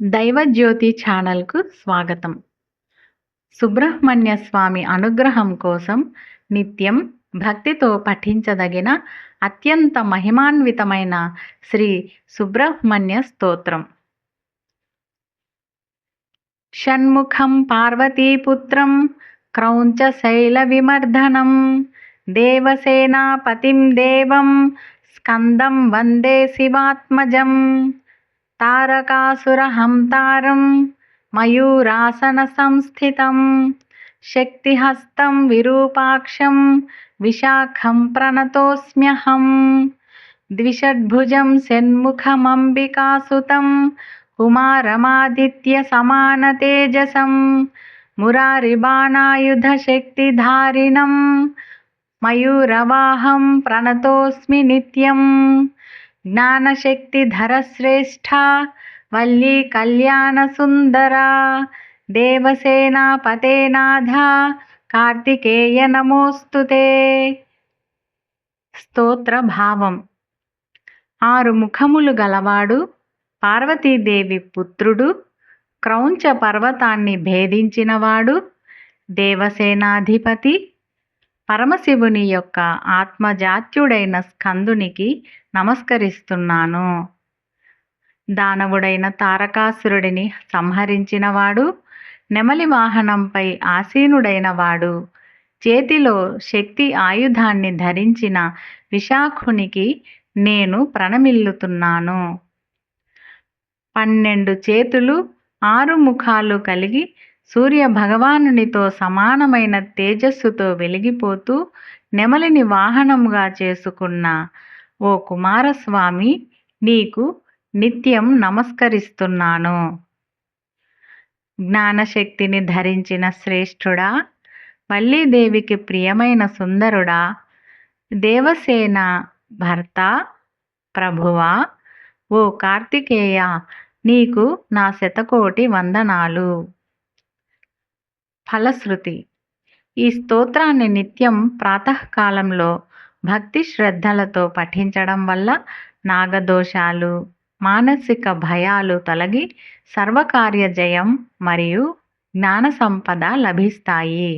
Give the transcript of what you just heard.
దైవజ్యోతి ఛానల్‌కు స్వాగతం. సుబ్రహ్మణ్య స్వామి అనుగ్రహం కోసం నిత్యం భక్తితో పఠించదగిన అత్యంత మహిమాన్వితమైన శ్రీ సుబ్రహ్మణ్య స్తోత్రం. షణ్ముఖం పార్వతీపుత్రం క్రౌంచశైలవిమర్దనం దేవసేనాపతిం దేవం స్కందం వందే శివాత్మజం తారకాసురహంతారం మయూరాసన సంస్థితం శక్తిహస్తం విరూపాక్షం విశాఖం ప్రణతోస్మ్యహం ద్విషడ్భుజం షణ్ముఖమంబికాసుతం కుమారమాదిత్య సమాన తేజసం మురారిబాణాయుధశక్తిధారిణం మయూరవాహం ప్రణతోస్మి నిత్యం జ్ఞానశక్తిధరశ్రేష్ఠ వల్లీ కళ్యాణసుందరా దేవసేనాపతే నాథ కార్తికేయ నమోస్తుతే. స్తోత్ర భావం. 6 ముఖములు గలవాడు, పార్వతీదేవి పుత్రుడు, క్రౌంచ పర్వతాన్ని భేదించినవాడు, దేవసేనాధిపతి, పరమశివుని యొక్క ఆత్మజాత్యుడైన స్కందునికి నమస్కరిస్తున్నాను. దానవుడైన తారకాసురుడిని సంహరించినవాడు, నెమలి వాహనంపై ఆసీనుడైనవాడు, చేతిలో శక్తి ఆయుధాన్ని ధరించిన విశాఖునికి నేను ప్రణమిల్లుతున్నాను. 12 చేతులు 6 ముఖాలు కలిగి సూర్య భగవానునితో సమానమైన తేజస్సుతో వెలిగిపోతూ నెమలిని వాహనముగా చేసుకున్న ఓ కుమారస్వామి, నీకు నిత్యం నమస్కరిస్తున్నాను. జ్ఞానశక్తిని ధరించిన శ్రేష్ఠుడా, వల్లీదేవికి ప్రియమైన సుందరుడా, దేవసేన భర్త, ప్రభువా, ఓ కార్తికేయ, నీకు నా శతకోటి వందనాలు. ఫలశ్రుతి. ఈ స్తోత్రాన్ని నిత్యం ప్రాతకాలంలో భక్తి శ్రద్ధలతో పఠించడం వల్ల నాగదోషాలు, మానసిక భయాలు తొలగి సర్వకార్య జయం మరియు జ్ఞాన సంపద లభిస్తాయి.